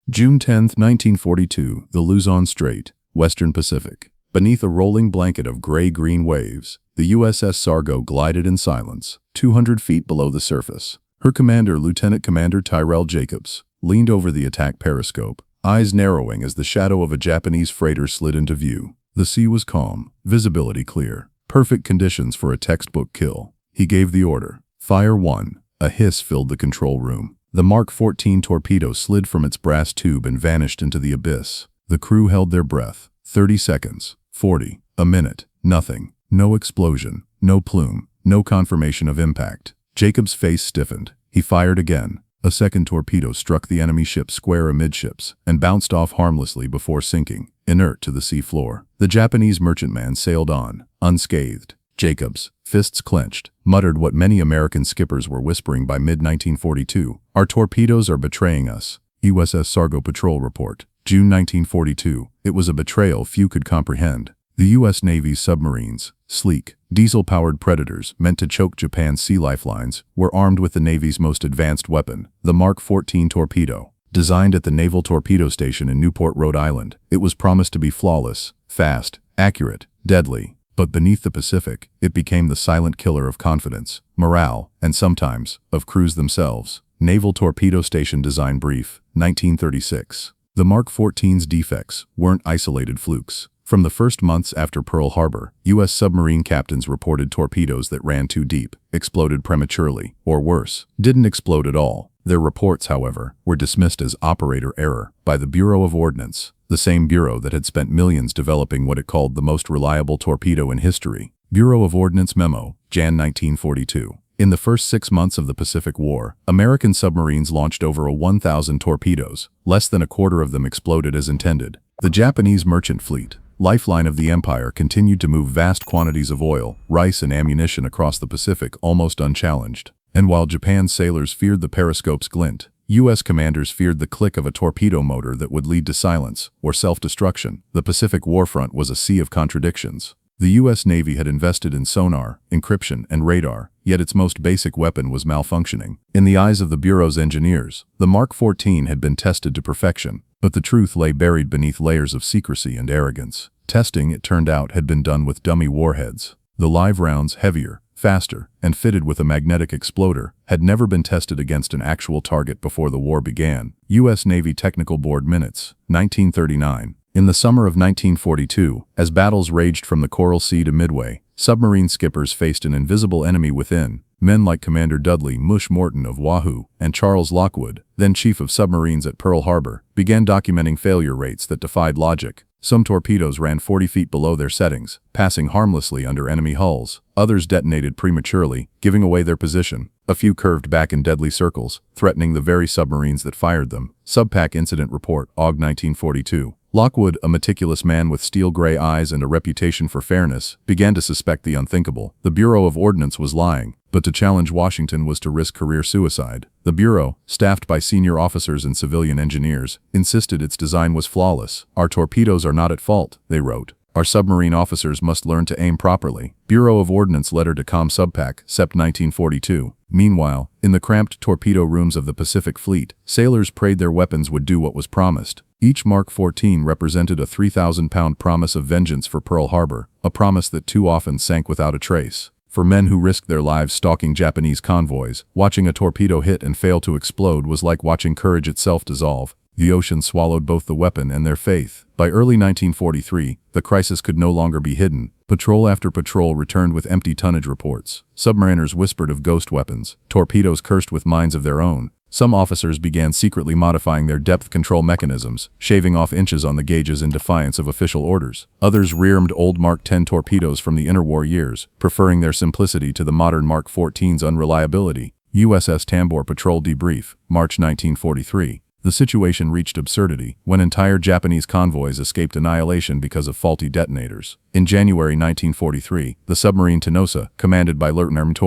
June 10, 1942, the Luzon Strait, Western Pacific. Beneath a rolling blanket of gray-green waves, the USS Sargo glided in silence, 200 feet below the surface. Her commander, Lieutenant Commander Tyrell Jacobs, leaned over the attack periscope, eyes narrowing as the shadow of a Japanese freighter slid into view. The sea was calm, visibility clear, perfect conditions for a textbook kill. He gave the order. Fire 1. A hiss filled the control room. The Mark 14 torpedo slid from its brass tube and vanished into the abyss. The crew held their breath. 30 seconds. 40. A minute. Nothing. No explosion. No plume. No confirmation of impact. Jacob's face stiffened. He fired again. A second torpedo struck the enemy ship square amidships and bounced off harmlessly before sinking, inert to the sea floor. The Japanese merchantman sailed on, unscathed. Jacobs, fists clenched, muttered what many American skippers were whispering by mid-1942. Our torpedoes are betraying us. USS Sargo Patrol Report. June 1942. It was a betrayal few could comprehend. The U.S. Navy's submarines, sleek, diesel-powered predators meant to choke Japan's sea lifelines, were armed with the Navy's most advanced weapon, the Mark 14 torpedo. Designed at the Naval Torpedo Station in Newport, Rhode Island, it was promised to be flawless, fast, accurate, deadly. But beneath the Pacific, it became the silent killer of confidence, morale, and sometimes, of crews themselves. Naval Torpedo Station Design Brief, 1936. The Mark 14's defects weren't isolated flukes. From the first months after Pearl Harbor, U.S. submarine captains reported torpedoes that ran too deep, exploded prematurely, or worse, didn't explode at all. Their reports, however, were dismissed as operator error by the Bureau of Ordnance, the same bureau that had spent millions developing what it called the most reliable torpedo in history. Bureau of Ordnance Memo, Jan 1942. In the first 6 months of the Pacific War, American submarines launched over 1,000 torpedoes. Less than a quarter of them exploded as intended. The Japanese merchant fleet, lifeline of the empire, continued to move vast quantities of oil, rice, and ammunition across the Pacific almost unchallenged. And while Japan's sailors feared the periscope's glint, U.S. commanders feared the click of a torpedo motor that would lead to silence or self-destruction. The Pacific warfront was a sea of contradictions. The U.S. Navy had invested in sonar, encryption, and radar, yet its most basic weapon was malfunctioning. In the eyes of the Bureau's engineers, the Mark 14 had been tested to perfection, but the truth lay buried beneath layers of secrecy and arrogance. Testing, it turned out, had been done with dummy warheads. The live rounds, heavier, faster, and fitted with a magnetic exploder, had never been tested against an actual target before the war began. U.S. Navy Technical Board Minutes, 1939. In the summer of 1942, as battles raged from the Coral Sea to Midway, submarine skippers faced an invisible enemy within. Men like Commander Dudley Mush Morton of Wahoo and Charles Lockwood, then Chief of Submarines at Pearl Harbor, began documenting failure rates that defied logic. Some torpedoes ran 40 feet below their settings, passing harmlessly under enemy hulls. Others detonated prematurely, giving away their position. A few curved back in deadly circles, threatening the very submarines that fired them. Subpac Incident Report, Aug 1942. Lockwood, a meticulous man with steel-gray eyes and a reputation for fairness, began to suspect the unthinkable. The Bureau of Ordnance was lying, but to challenge Washington was to risk career suicide. The Bureau, staffed by senior officers and civilian engineers, insisted its design was flawless. Our torpedoes are not at fault, they wrote. Our submarine officers must learn to aim properly. Bureau of Ordnance letter to Com Subpac, Sept 1942. Meanwhile, in the cramped torpedo rooms of the Pacific Fleet, sailors prayed their weapons would do what was promised. Each Mark 14 represented a 3,000-pound promise of vengeance for Pearl Harbor, a promise that too often sank without a trace. For men who risked their lives stalking Japanese convoys, watching a torpedo hit and fail to explode was like watching courage itself dissolve. The ocean swallowed both the weapon and their faith. By early 1943, the crisis could no longer be hidden. Patrol after patrol returned with empty tonnage reports. Submariners whispered of ghost weapons, torpedoes cursed with minds of their own. Some officers began secretly modifying their depth control mechanisms, shaving off inches on the gauges in defiance of official orders. Others rearmed old Mark 10 torpedoes from the interwar years, preferring their simplicity to the modern Mark 14's unreliability. USS Tambor Patrol Debrief, March 1943. The situation reached absurdity when entire Japanese convoys escaped annihilation because of faulty detonators. In January 1943, the submarine Tenosa, commanded by Lieutenant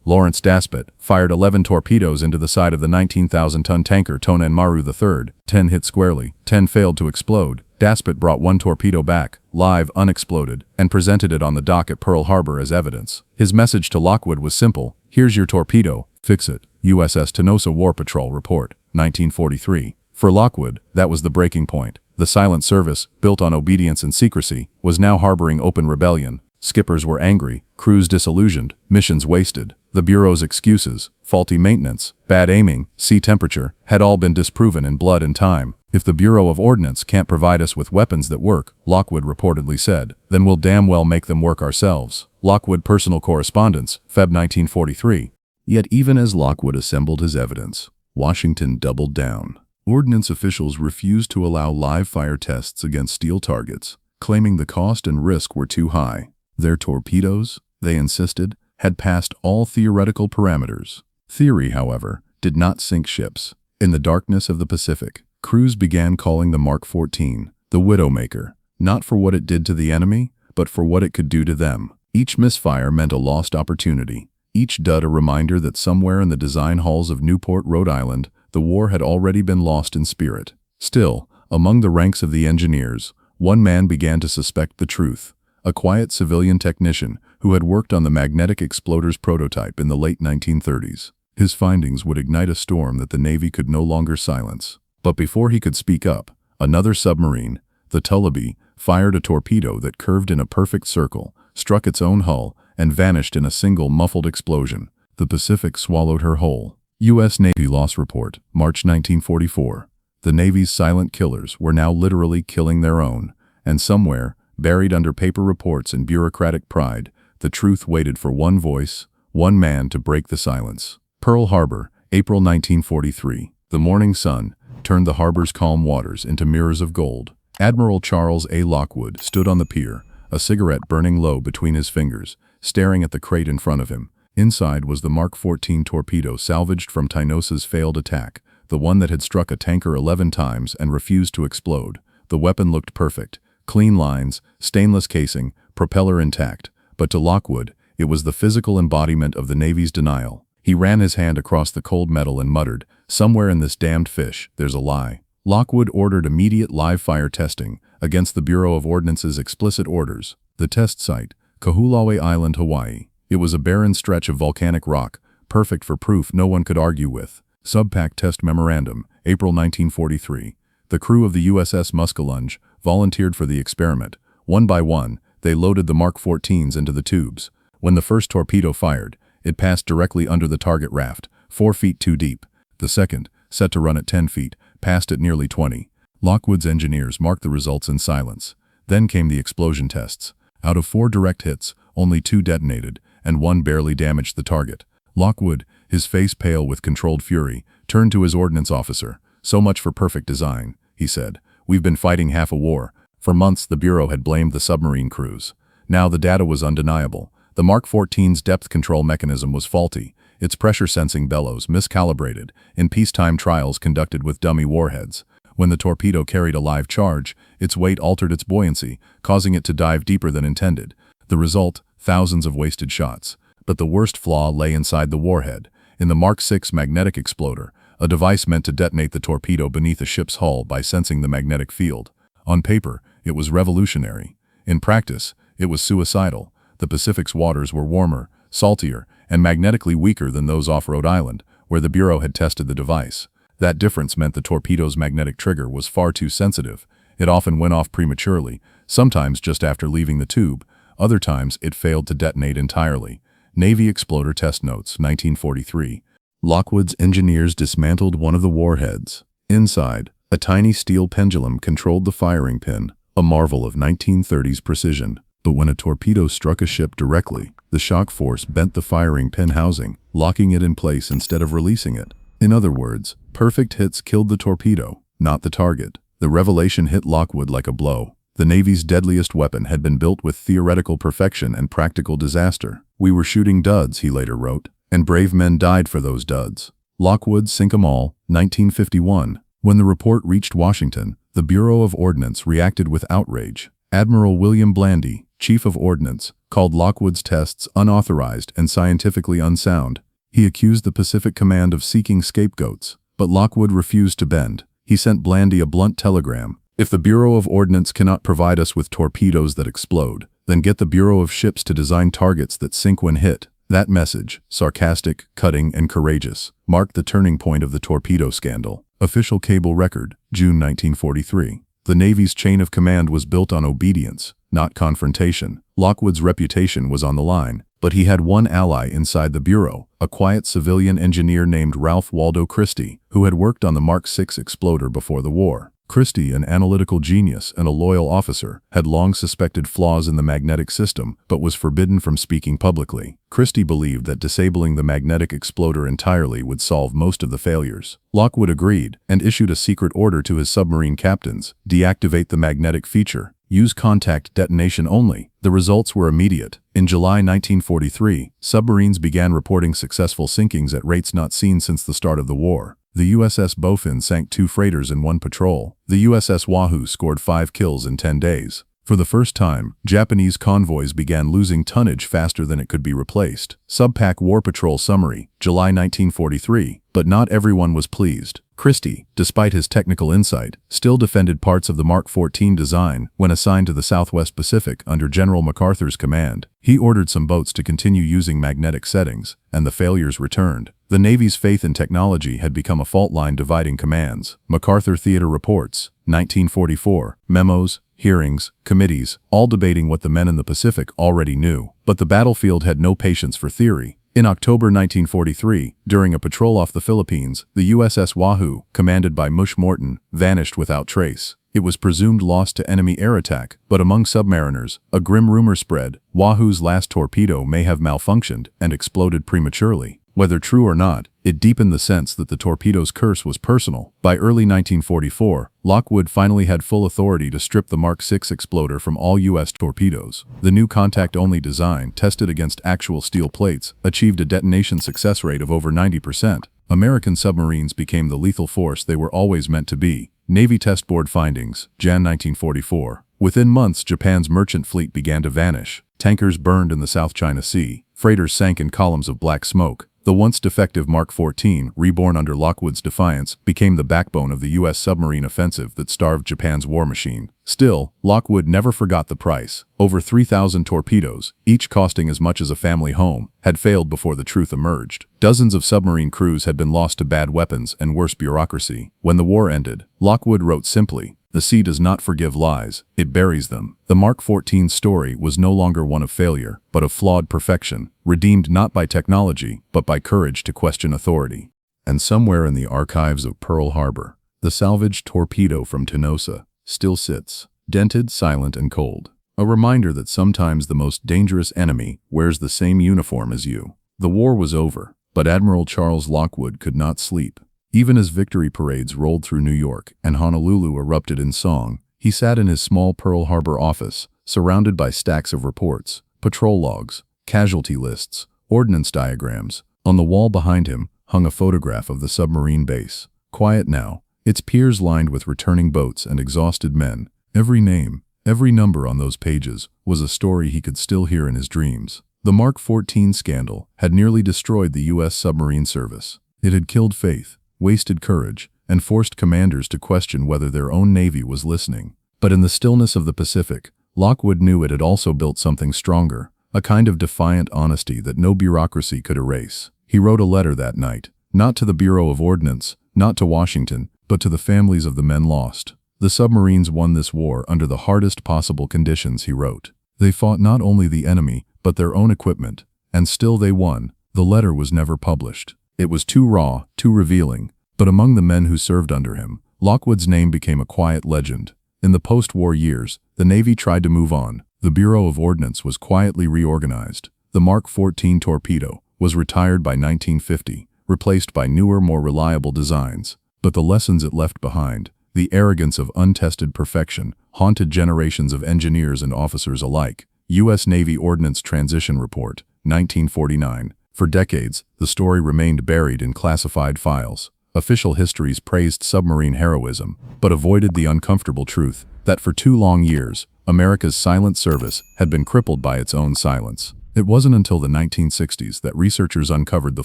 Lawrence Daspit, fired 11 torpedoes into the side of the 19,000-ton tanker Tonen Maru III. 10 hit squarely, 10 failed to explode. Daspit brought one torpedo back, live, unexploded, and presented it on the dock at Pearl Harbor as evidence. His message to Lockwood was simple: here's your torpedo, fix it. USS Tenosa War Patrol Report, 1943. For Lockwood, that was the breaking point. The silent service, built on obedience and secrecy, was now harboring open rebellion. Skippers were angry, crews disillusioned, missions wasted. The Bureau's excuses, faulty maintenance, bad aiming, sea temperature, had all been disproven in blood and time. If the Bureau of Ordnance can't provide us with weapons that work, Lockwood reportedly said, then we'll damn well make them work ourselves. Lockwood Personal Correspondence, Feb 1943. Yet even as Lockwood assembled his evidence, Washington doubled down. Ordnance officials refused to allow live fire tests against steel targets, claiming the cost and risk were too high. Their torpedoes, they insisted, had passed all theoretical parameters. Theory, however, did not sink ships. In the darkness of the Pacific, crews began calling the Mark 14 the Widowmaker, not for what it did to the enemy, but for what it could do to them. Each misfire meant a lost opportunity. Each dud a reminder that somewhere in the design halls of Newport, Rhode Island, the war had already been lost in spirit. Still, among the ranks of the engineers, one man began to suspect the truth. A quiet civilian technician who had worked on the magnetic exploders prototype in the late 1930s. His findings would ignite a storm that the Navy could no longer silence. But before he could speak up, another submarine, the Tullabee, fired a torpedo that curved in a perfect circle, struck its own hull, and vanished in a single muffled explosion. The Pacific swallowed her whole. U.S. Navy Loss Report, March 1944. The Navy's silent killers were now literally killing their own, and somewhere, buried under paper reports and bureaucratic pride, the truth waited for one voice, one man to break the silence. Pearl Harbor, April 1943. The morning sun turned the harbor's calm waters into mirrors of gold. Admiral Charles A. Lockwood stood on the pier, a cigarette burning low between his fingers, staring at the crate in front of him. Inside was the Mark 14 torpedo salvaged from Tynossa's failed attack, the one that had struck a tanker 11 times and refused to explode. The weapon looked perfect. Clean lines, stainless casing, propeller intact. But to Lockwood, it was the physical embodiment of the Navy's denial. He ran his hand across the cold metal and muttered, "Somewhere in this damned fish, there's a lie." Lockwood ordered immediate live fire testing against the Bureau of Ordnance's explicit orders. The test site, Kahulawe Island, Hawaii. It was a barren stretch of volcanic rock, perfect for proof no one could argue with. Subpac Test Memorandum, April 1943. The crew of the USS Muskellunge volunteered for the experiment. One by one, they loaded the Mark 14s into the tubes. When the first torpedo fired, it passed directly under the target raft, 4 feet too deep. The second, set to run at 10 feet, passed at nearly 20. Lockwood's engineers marked the results in silence. Then came the explosion tests. Out of 4 direct hits, only 2 detonated, and 1 barely damaged the target. Lockwood, his face pale with controlled fury, turned to his ordnance officer. "So much for perfect design," he said. "We've been fighting half a war." For months the Bureau had blamed the submarine crews. Now the data was undeniable. The Mark 14's depth control mechanism was faulty, its pressure-sensing bellows miscalibrated in peacetime trials conducted with dummy warheads. When the torpedo carried a live charge, its weight altered its buoyancy, causing it to dive deeper than intended. The result, thousands of wasted shots. But the worst flaw lay inside the warhead. In the Mark 6 magnetic exploder, a device meant to detonate the torpedo beneath a ship's hull by sensing the magnetic field. On paper, it was revolutionary. In practice, it was suicidal. The Pacific's waters were warmer, saltier, and magnetically weaker than those off Rhode Island, where the Bureau had tested the device. That difference meant the torpedo's magnetic trigger was far too sensitive. It often went off prematurely, sometimes just after leaving the tube. Other times, it failed to detonate entirely. Navy Exploder Test Notes, 1943. Lockwood's engineers dismantled one of the warheads. Inside, a tiny steel pendulum controlled the firing pin, a marvel of 1930s precision. But when a torpedo struck a ship directly, the shock force bent the firing pin housing, locking it in place instead of releasing it. In other words, perfect hits killed the torpedo, not the target. The revelation hit Lockwood like a blow. The Navy's deadliest weapon had been built with theoretical perfection and practical disaster. "We were shooting duds," he later wrote, "and brave men died for those duds." Lockwood sink 'em all, 1951. When the report reached Washington, the Bureau of Ordnance reacted with outrage. Admiral William Blandy, Chief of Ordnance, called Lockwood's tests unauthorized and scientifically unsound. He accused the Pacific Command of seeking scapegoats, but Lockwood refused to bend. He sent Blandy a blunt telegram. "If the Bureau of Ordnance cannot provide us with torpedoes that explode, then get the Bureau of Ships to design targets that sink when hit." That message, sarcastic, cutting, and courageous, marked the turning point of the torpedo scandal. Official cable record, June 1943. The Navy's chain of command was built on obedience, not confrontation. Lockwood's reputation was on the line, but he had one ally inside the bureau, a quiet civilian engineer named Ralph Waldo Christie, who had worked on the Mark VI exploder before the war. Christie, an analytical genius and a loyal officer, had long suspected flaws in the magnetic system, but was forbidden from speaking publicly. Christie believed that disabling the magnetic exploder entirely would solve most of the failures. Lockwood agreed, and issued a secret order to his submarine captains: deactivate the magnetic feature. Use contact detonation only. The results were immediate. In July 1943, submarines began reporting successful sinkings at rates not seen since the start of the war. The USS Bowfin sank 2 freighters in one patrol. The USS WWII scored 5 kills in 10 days. For the first time, Japanese convoys began losing tonnage faster than it could be replaced. Subpac War Patrol Summary, July 1943. But not everyone was pleased. Christie, despite his technical insight, still defended parts of the Mark XIV design when assigned to the Southwest Pacific under General MacArthur's command. He ordered some boats to continue using magnetic settings, and the failures returned. The Navy's faith in technology had become a fault line dividing commands. MacArthur Theater Reports, 1944, memos, hearings, committees, all debating what the men in the Pacific already knew. But the battlefield had no patience for theory. In October 1943, during a patrol off the Philippines, the USS WWII, commanded by Mush Morton, vanished without trace. It was presumed lost to enemy air attack, but among submariners, a grim rumor spread: WWII's last torpedo may have malfunctioned and exploded prematurely. Whether true or not, it deepened the sense that the torpedo's curse was personal. By early 1944, Lockwood finally had full authority to strip the Mark VI exploder from all U.S. torpedoes. The new contact-only design, tested against actual steel plates, achieved a detonation success rate of over 90%. American submarines became the lethal force they were always meant to be. Navy Test Board findings, Jan 1944. Within months, Japan's merchant fleet began to vanish. Tankers burned in the South China Sea. Freighters sank in columns of black smoke. The once defective Mark XIV, reborn under Lockwood's defiance, became the backbone of the U.S. submarine offensive that starved Japan's war machine. Still, Lockwood never forgot the price. Over 3,000 torpedoes, each costing as much as a family home, had failed before the truth emerged. Dozens of submarine crews had been lost to bad weapons and worse bureaucracy. When the war ended, Lockwood wrote simply, "The sea does not forgive lies, it buries them." The Mark XIV's story was no longer one of failure, but of flawed perfection, redeemed not by technology, but by courage to question authority. And somewhere in the archives of Pearl Harbor, the salvaged torpedo from Tenosa still sits, dented, silent, and cold. A reminder that sometimes the most dangerous enemy wears the same uniform as you. The war was over, but Admiral Charles Lockwood could not sleep. Even as victory parades rolled through New York and Honolulu erupted in song, he sat in his small Pearl Harbor office, surrounded by stacks of reports, patrol logs, casualty lists, ordnance diagrams. On the wall behind him hung a photograph of the submarine base. Quiet now, its piers lined with returning boats and exhausted men. Every name, every number on those pages was a story he could still hear in his dreams. The Mark XIV scandal had nearly destroyed the U.S. submarine service. It had killed faith, wasted courage, and forced commanders to question whether their own navy was listening. But in the stillness of the Pacific, Lockwood knew it had also built something stronger, a kind of defiant honesty that no bureaucracy could erase. He wrote a letter that night, not to the Bureau of Ordnance, not to Washington, but to the families of the men lost. The submarines won this war under the hardest possible conditions, he wrote. They fought not only the enemy, but their own equipment, and still they won. The letter was never published. It was too raw, too revealing, but among the men who served under him, Lockwood's name became a quiet legend. In the post-war years, the Navy tried to move on. The Bureau of Ordnance was quietly reorganized. The Mark XIV torpedo was retired by 1950, replaced by newer, more reliable designs. But the lessons it left behind, the arrogance of untested perfection, haunted generations of engineers and officers alike. U.S. Navy Ordnance Transition Report, 1949. For decades, the story remained buried in classified files. Official histories praised submarine heroism, but avoided the uncomfortable truth that for 2 long years, America's silent service had been crippled by its own silence. It wasn't until the 1960s that researchers uncovered the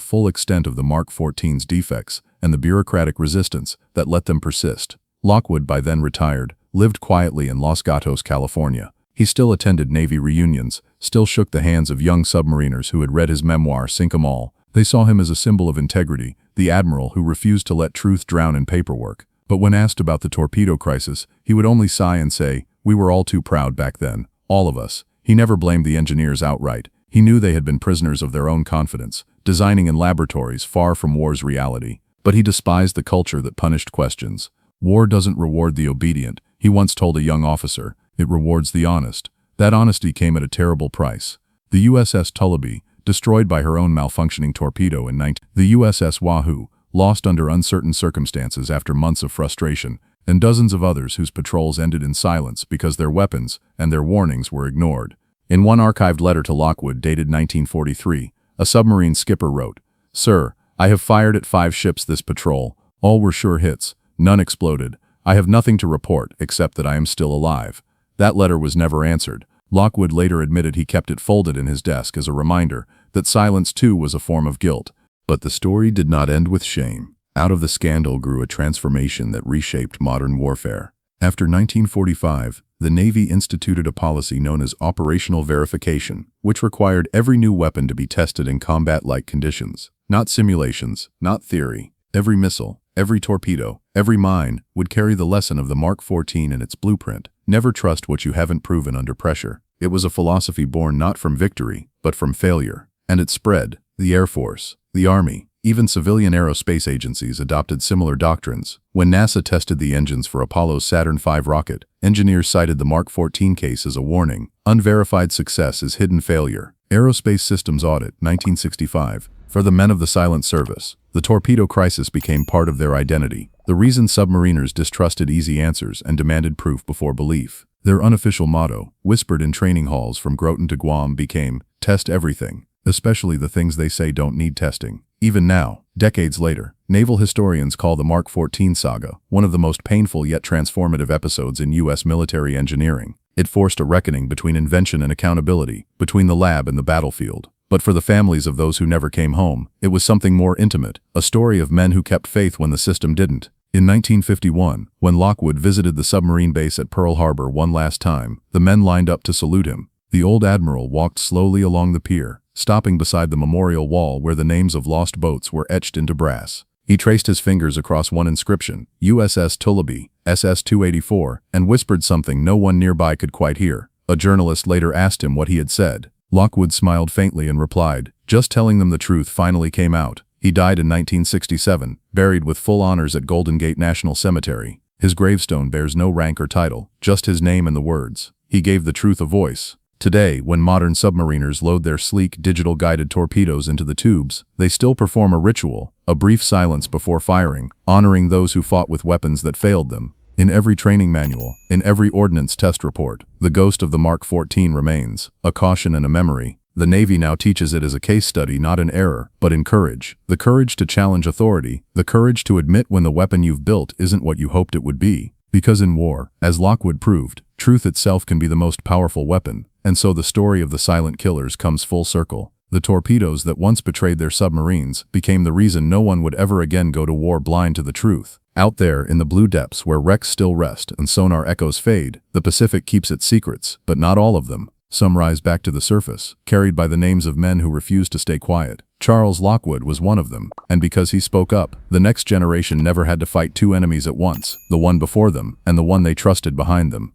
full extent of the Mark XIV's defects and the bureaucratic resistance that let them persist. Lockwood, by then retired, lived quietly in Los Gatos, California. He still attended Navy reunions, still shook the hands of young submariners who had read his memoir Sink 'em All, They saw him as a symbol of integrity, the admiral who refused to let truth drown in paperwork. But when asked about the torpedo crisis, he would only sigh and say, "We were all too proud back then, all of us." He never blamed the engineers outright. He knew they had been prisoners of their own confidence, designing in laboratories far from war's reality. But he despised the culture that punished questions. "War doesn't reward the obedient," he once told a young officer. "It rewards the honest." That honesty came at a terrible price. The USS Tullabee, destroyed by her own malfunctioning torpedo in the USS Wahoo, lost under uncertain circumstances after months of frustration, and dozens of others whose patrols ended in silence because their weapons and their warnings were ignored. In one archived letter to Lockwood dated 1943, a submarine skipper wrote, "Sir, I have fired at 5 ships this patrol. All were sure hits. None exploded. I have nothing to report except that I am still alive." That letter was never answered. Lockwood later admitted he kept it folded in his desk as a reminder that silence too was a form of guilt. But the story did not end with shame. Out of the scandal grew a transformation that reshaped modern warfare. After 1945, the Navy instituted a policy known as operational verification, which required every new weapon to be tested in combat-like conditions. Not simulations, not theory. Every missile, every torpedo, every mine would carry the lesson of the Mark 14 in its blueprint. Never trust what you haven't proven under pressure. It was a philosophy born not from victory, but from failure. And it spread. The Air Force, the Army, even civilian aerospace agencies adopted similar doctrines. When NASA tested the engines for Apollo's Saturn V rocket, engineers cited the Mark 14 case as a warning. Unverified success is hidden failure. Aerospace Systems Audit, 1965. For the men of the silent service, the torpedo crisis became part of their identity. The reason submariners distrusted easy answers and demanded proof before belief. Their unofficial motto, whispered in training halls from Groton to Guam, became, "Test everything, especially the things they say don't need testing." Even now, decades later, naval historians call the Mark 14 saga one of the most painful yet transformative episodes in U.S. military engineering. It forced a reckoning between invention and accountability, between the lab and the battlefield. But for the families of those who never came home, it was something more intimate, a story of men who kept faith when the system didn't. In 1951, when Lockwood visited the submarine base at Pearl Harbor one last time, the men lined up to salute him. The old admiral walked slowly along the pier, stopping beside the memorial wall where the names of lost boats were etched into brass. He traced his fingers across one inscription, USS Tullabee, SS-284, and whispered something no one nearby could quite hear. A journalist later asked him what he had said. Lockwood smiled faintly and replied, "Just telling them the truth finally came out." He died in 1967, buried with full honors at Golden Gate National Cemetery. His gravestone bears no rank or title, just his name and the words, "He gave the truth a voice." Today, when modern submariners load their sleek, digital-guided torpedoes into the tubes, they still perform a ritual, a brief silence before firing, honoring those who fought with weapons that failed them. In every training manual, in every ordnance test report, the ghost of the Mark 14 remains, a caution and a memory. The Navy now teaches it as a case study, not in error, but in courage. The courage to challenge authority, the courage to admit when the weapon you've built isn't what you hoped it would be. Because in war, as Lockwood proved, truth itself can be the most powerful weapon. And so the story of the silent killers comes full circle. The torpedoes that once betrayed their submarines became the reason no one would ever again go to war blind to the truth. Out there in the blue depths where wrecks still rest and sonar echoes fade, the Pacific keeps its secrets, but not all of them. Some rise back to the surface, carried by the names of men who refused to stay quiet. Charles Lockwood was one of them, and because he spoke up, the next generation never had to fight 2 enemies at once, the one before them and the one they trusted behind them.